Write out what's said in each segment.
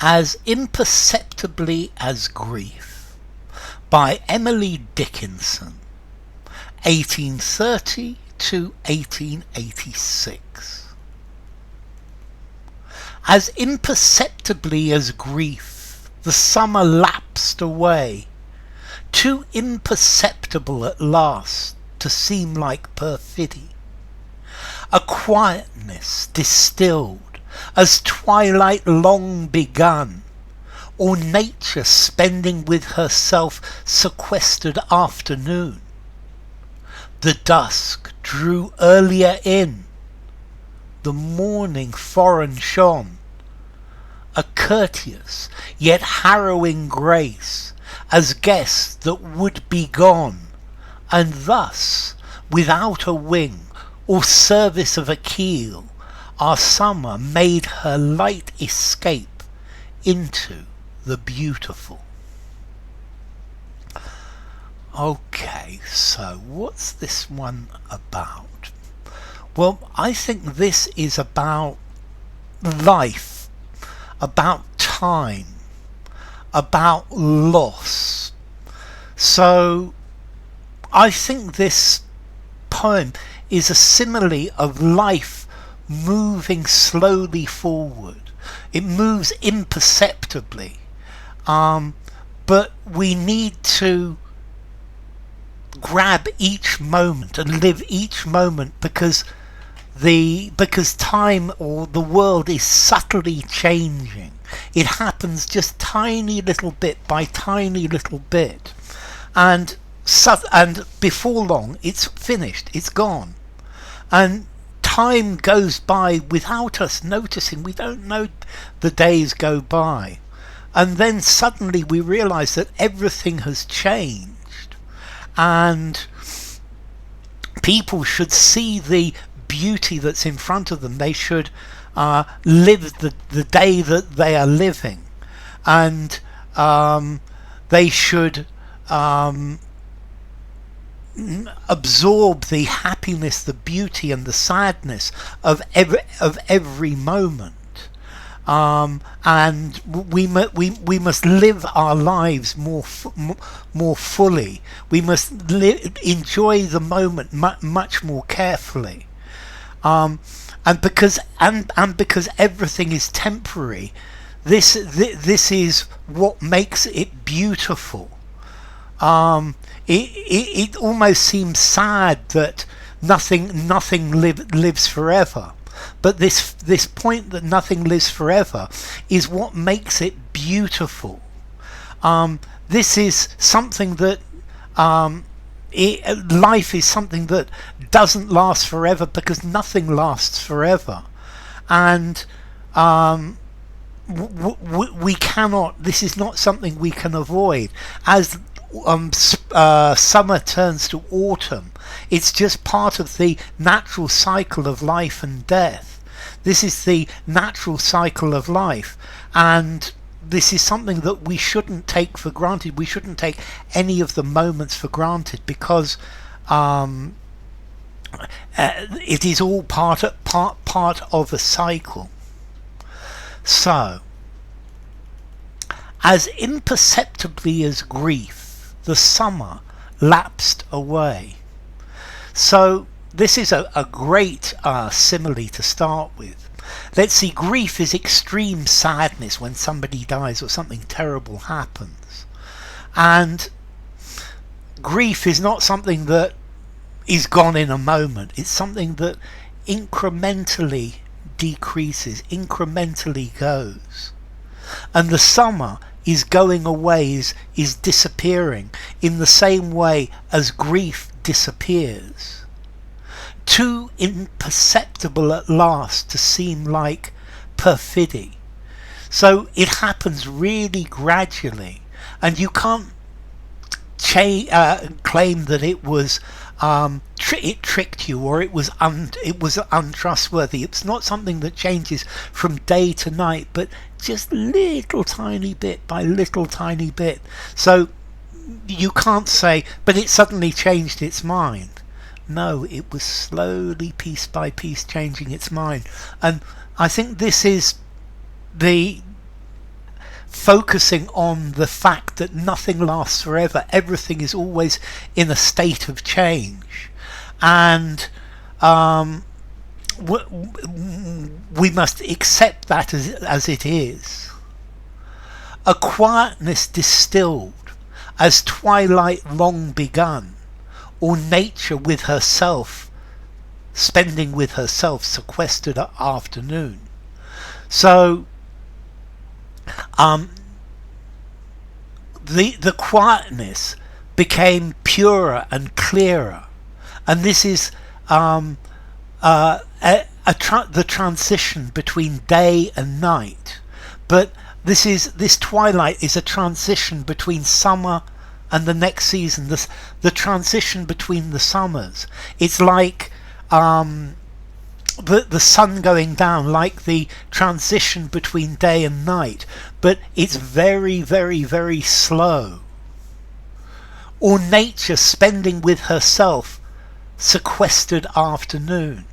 As Imperceptibly as Grief by Emily Dickinson, 1830 to 1886. As imperceptibly as grief, the summer lapsed away, too imperceptible at last to seem like perfidy. A quietness distilled, as twilight long begun, or nature spending with herself sequestered afternoon. The dusk drew earlier in, the morning foreign shone, a courteous yet harrowing grace, as guests that would be gone, and thus, without a wing or service of a keel, our summer made her light escape into the beautiful. Okay, so what's this one about? Well, I think this is about life, about time, about loss. So I think this poem is a simile of life moving slowly forward. It moves imperceptibly, but we need to grab each moment and live each moment because time or the world is subtly changing. It happens just tiny little bit by tiny little bit, and before long it's finished, it's gone, and time goes by without us noticing. We don't know the days go by, and then suddenly we realize that everything has changed, and people should see the beauty that's in front of them. They should live the day that they are living, and they should absorb the happiness, the beauty and the sadness of every moment, and we must live our lives more fully. We must enjoy the moment much more carefully, and because everything is temporary, this is what makes it beautiful. It almost seems sad that nothing lives forever, but this point that nothing lives forever is what makes it beautiful. This is something that life is something that doesn't last forever, because nothing lasts forever, and we cannot. This is not something we can avoid. As summer turns to autumn, it's just part of the natural cycle of life and death. This is the natural cycle of life, and this is something that we shouldn't take for granted. We shouldn't take any of the moments for granted, because it is all part of a cycle. So, as imperceptibly as grief, the summer lapsed away. So this is a great simile to start with. Let's see, grief is extreme sadness when somebody dies or something terrible happens. And grief is not something that is gone in a moment. It's something that incrementally decreases, incrementally goes. And the summer is going away, is disappearing in the same way as grief disappears. Too imperceptible at last to seem like perfidy. So it happens really gradually, and you can't claim that it was it tricked you, or it was untrustworthy. It's not something that changes from day to night, but just little tiny bit by little tiny bit. So you can't say, but it suddenly changed its mind. No, it was slowly, piece by piece, changing its mind. And I think this is focusing on the fact that nothing lasts forever, everything is always in a state of change, and we must accept that as it is. A quietness distilled, as twilight long begun, or nature with herself, spending with herself sequestered afternoon. So the quietness became purer and clearer, and this is the transition between day and night. But this twilight is a transition between summer and the next season. The transition between the summers. It's like the sun going down, like the transition between day and night, but it's very, very, very slow. Or nature spending with herself sequestered afternoon.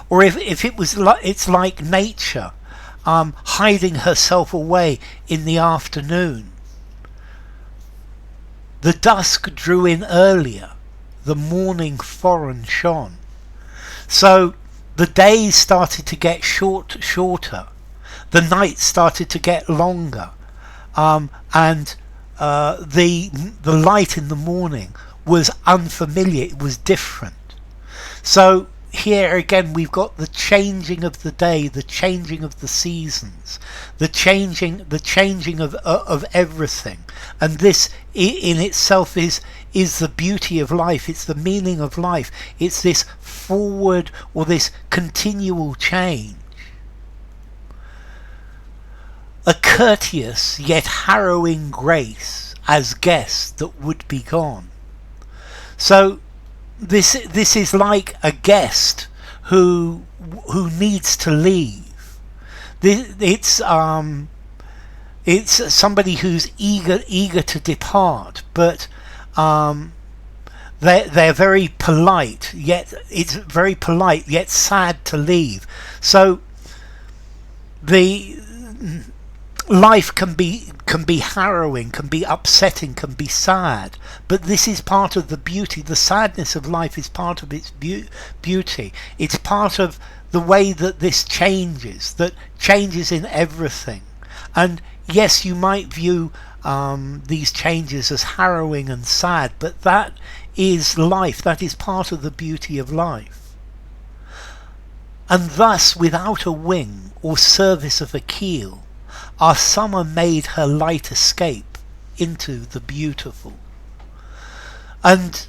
Or if it was it's like nature hiding herself away in the afternoon. The dusk drew in earlier, the morning foreign shone. So the days started to get shorter, the nights started to get longer, and the light in the morning was unfamiliar, it was different. So here again we've got the changing of the day, the changing of the seasons, the changing of everything, and this in itself is the beauty of life. It's the meaning of life. It's this forward or this continual change. A courteous yet harrowing grace as guest that would be gone. So this is like a guest who needs to leave. It's somebody who's eager to depart, but they're very polite, yet it's very polite yet sad to leave. So the life can be harrowing, can be upsetting, can be sad, but this is part of the beauty. The sadness of life is part of its beauty. It's part of the way that this changes in everything. And yes, you might view these changes as harrowing and sad, but that is life. That is part of the beauty of life. And thus, without a wing or service of a keel, our summer made her light escape into the beautiful. And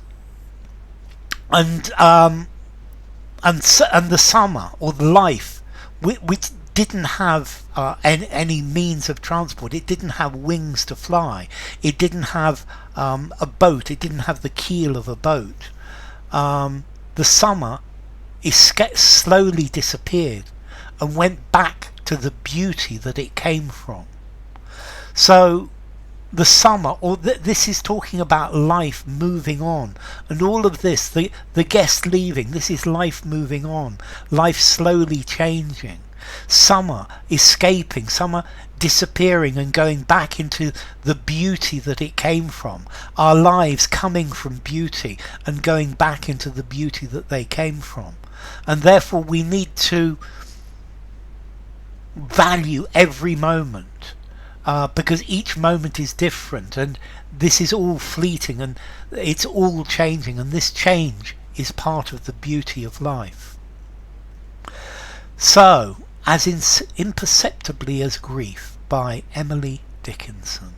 the summer, or the life, which didn't have any means of transport. It didn't have wings to fly. It didn't have a boat. It didn't have the keel of a boat. The summer slowly disappeared and went back to the beauty that it came from. So the summer, or this is talking about life moving on, and all of this, the guest leaving, this is life moving on, life slowly changing. Summer escaping, summer disappearing and going back into the beauty that it came from. Our lives coming from beauty and going back into the beauty that they came from. And therefore we need to value every moment, because each moment is different, and this is all fleeting, and it's all changing, and this change is part of the beauty of life. So, as imperceptibly as grief, by Emily Dickinson.